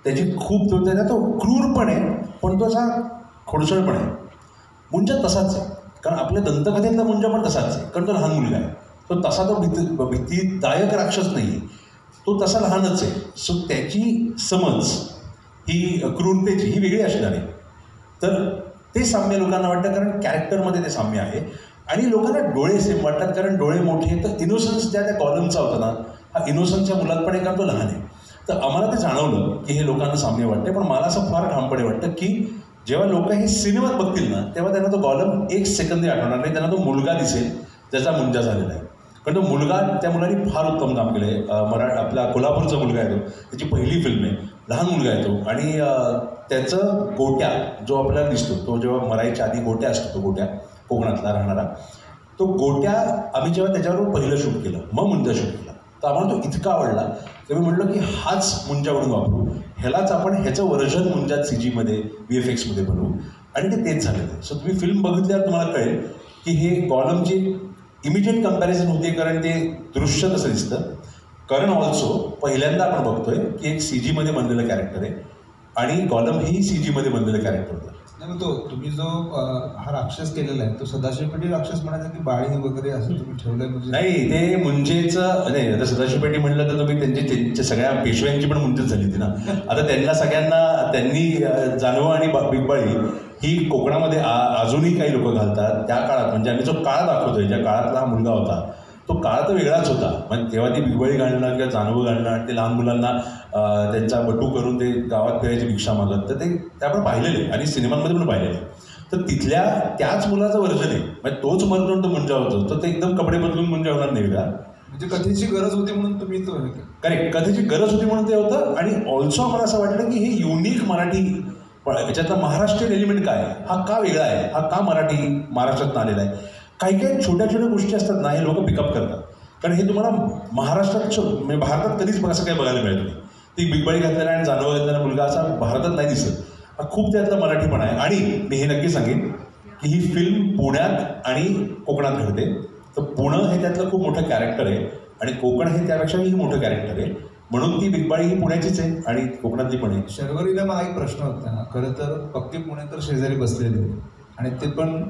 त्याची खूप तो क्रूर पण आहे, पण तो असा खोडसळ पण आहे. मुंजा तसाच आहे, कारण आपल्या दंतकथेतला मुंजा पण तसाच आहे, कारण तो लहान मुलगा आहे. तो तसा तो भीतीदायक राक्षस नाही आहे, तो तसा लहानच आहे. सो त्याची समज ही क्रूरतेची ही वेगळी असणार आहे. तर ते साम्य लोकांना वाटतं, कारण कॅरेक्टरमध्ये ते साम्य आहे. आणि लोकांना डोळे सेम वाटतात, कारण डोळे मोठे. तर इनोसन्स ज्या त्या कॉलमचा होता ना, हा इनोसन्सच्या मुलात पण आहे, कारण तो लहान आहे. तर आम्हाला ते जाणवलं की हे लोकांना साम्य वाटते. पण मला असं फार ठामपणे वाटतं की जेव्हा लोक हे सिनेमात बघतील ना, तेव्हा त्यांना तो गॉलम एक सेकंदही आठवणार नाही. त्यांना तो मुलगा दिसेल ज्याचा मुंजा झालेला आहे. कारण तो मुलगा, त्या मुलाने फार उत्तम काम केलं आहे. आपला कोल्हापूरचा मुलगा आहे तो, त्याची पहिली फिल्म आहे. लहान मुलगा आहे तो. आणि त्याचं गोट्या जो आपल्याला दिसतो, तो जेव्हा मरायच्या आधी गोट्या असतो, तो गोट्या कोकणातला राहणारा, तो गोट्या आम्ही जेव्हा त्याच्याबरोबर पहिलं शूट केलं, मग मुंजा शूट केला, तर आम्हाला तो इतका आवडला की मी म्हटलं की हाच मुंजावरून वापरू, ह्यालाच आपण ह्याचं व्हर्जन मुंजात CGमध्ये VFXमध्ये बनवू. आणि ते तेच झालेलं आहे. सो तुम्ही फिल्म बघितल्यावर तुम्हाला कळेल की हे गॉलमची इमिजिएट कंपॅरिझन होते, कारण ते दृश्य तसं दिसतं. कारण ऑल्सो पहिल्यांदा आपण बघतोय की एक CGमध्ये बनलेलं कॅरेक्टर आहे आणि गॉलम ही CGमध्ये बनलेलं कॅरेक्टर होतं. नाही, मग तो तुम्ही जो हा राक्षस केलेला आहे, तो सदाशिवपेठी राक्षस म्हणायचा की बाळी वगैरे असं तुम्ही ठेवलंय? म्हणजे नाही, ते मुंजेचं नाही. आता सदाशिवपेठी म्हटलं तर तुम्ही त्यांच्या सगळ्या पेशव्यांची पण मुंजेच झाली होती ना. आता त्यांना सगळ्यांना त्यांनी जानवं आणि बिगबाळी ही कोकणामध्ये अजूनही काही लोक घालतात. त्या काळात म्हणजे आम्ही जो काळ दाखवतोय, ज्या काळातला हा मुलगा होता, तो काळ तर वेगळाच होता. म्हणजे तेव्हा ती बिगबळी घालणं किंवा जानवं घालणं आणि ते लहान मुलांना त्यांचा बटू करून ते गावात फिरायची भिक्षा मागत, तर ते आपण पाहिलेले आणि सिनेमांमध्ये पण पाहिलेले. तर तिथल्या त्याच मुलाचं वर्जन आहे. म्हणजे तोच मरतो तो मुंजा होतो, तर ते एकदम कपडे बदलून मुंजा होणार नाही का? म्हणजे कथेची गरज होती म्हणून तुम्ही तो करेक्ट, कथेची गरज होती म्हणून ते होतं. आणि ऑल्सो आम्हाला असं वाटलं की हे युनिक मराठी, याच्यातला महाराष्ट्रीयन एलिमेंट काय आहे, हा का वेगळा आहे, हा का महाराष्ट्रात आलेला आहे. काही काही छोट्या छोट्या गोष्टी असतात ना, हे लोक पिकअप करतात. कारण हे तुम्हाला महाराष्ट्रात म्हणजे भारतात कधीच असं काही बघायला मिळत नाही. ती बिगबाळी घातलेला आणि जानवं घातलेला मुलगा असा भारतात नाही दिसत. हा खूप त्यातला मराठीपणा आहे. आणि मी हे नक्की सांगेन की ही फिल्म पुण्यात आणि कोकणात घडते. तर पुणं हे त्यातलं खूप मोठं कॅरेक्टर आहे आणि कोकण हे त्यापेक्षाही मोठं कॅरेक्टर आहे. म्हणून ती बिगबाळी ही पुण्याचीच आहे आणि कोकणातली पण आहे. शर्वरीला मला एक प्रश्न होता. खरं तर पक्के पुणेकर शेजारी बसलेले होते आणि ते पण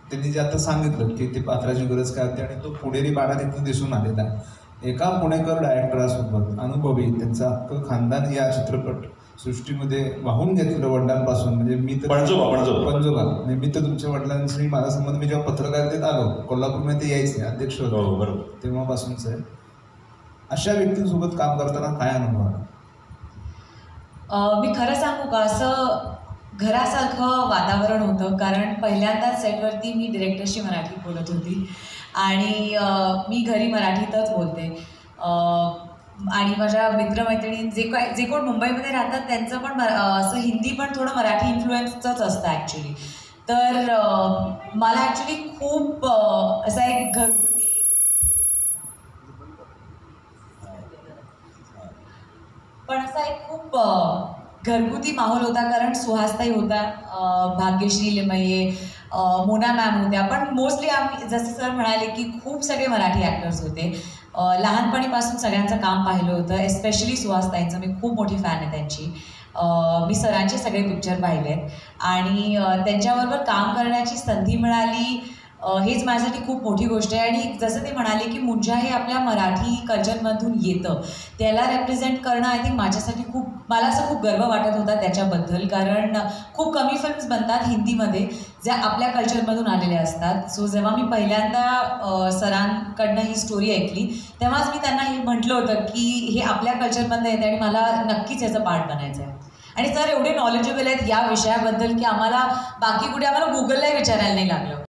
त्यांनी जे आता सांगितलं की ते पात्राची गरज काय होती आणि तो पुणेरी बाळा तिथं दिसून आलेला आहे. एका पुणेकर डायरेक्टरासोबत अनुभवी त्यांचं अख्खं खानदान या चित्रपट सृष्टीमध्ये वाहून घेतलं वडिलांपासून. म्हणजे मी तर पंजोबा मी तर तुमच्या वडिलांशी माझा संबंध, मी जेव्हा पत्रकारितेत आलो कोल्हापूरमध्ये ते यायचे, अध्यक्ष होते, बरोबर, तेव्हापासूनच आहे. अशा व्यक्तींसोबत काम करताना काय अनुभव आला? मी खरं सांगू का, असं घरासारखं वातावरण होतं. कारण पहिल्यांदाच सेटवरती मी डिरेक्टरशी मराठीत बोलत होती आणि मी घरी मराठीतच बोलते. आणि माझ्या मित्रमैत्रिणी जे कोण मुंबईमध्ये राहतात त्यांचं पण असं हिंदी पण थोडं मराठी इन्फ्लुएन्सचंच असतं ॲक्च्युली. तर मला ॲक्च्युली खूप असा एक घरगुती माहोल होता. कारण सुहासताई होता, भाग्यश्री लिमये, मोना मॅम होत्या. पण मोस्टली आम्ही जसे सर म्हणाले की खूप सगळे मराठी ॲक्टर्स होते. लहानपणीपासून सगळ्यांचं काम पाहिलं होतं. एस्पेशली सुहासताईंचं मी खूप मोठी फॅन आहे त्यांची. मी सरांचे सगळे पिक्चर पाहिले आहेत आणि त्यांच्याबरोबर काम करण्याची संधी मिळाली, हेच माझ्यासाठी खूप मोठी गोष्ट आहे. आणि जसं ते म्हणाले की मुंजा हे आपल्या मराठी कल्चरमधून येतं, त्याला रेप्रेझेंट करणं आय थिंक माझ्यासाठी मला असं खूप गर्व वाटत होता त्याच्याबद्दल. कारण खूप कमी फिल्म्स बनतात हिंदीमध्ये ज्या आपल्या कल्चरमधून आलेल्या असतात. सो जेव्हा मी पहिल्यांदा सरांकडनं ही स्टोरी ऐकली तेव्हाच मी त्यांना हे म्हटलं होतं की हे आपल्या कल्चरमधनं येते आणि मला नक्कीच याचं पार्ट बनायचं आहे. आणि सर एवढे नॉलेजेबल आहेत या विषयाबद्दल की आम्हाला बाकी कुठे आम्हाला गुगललाही विचारायला नाही लागलं.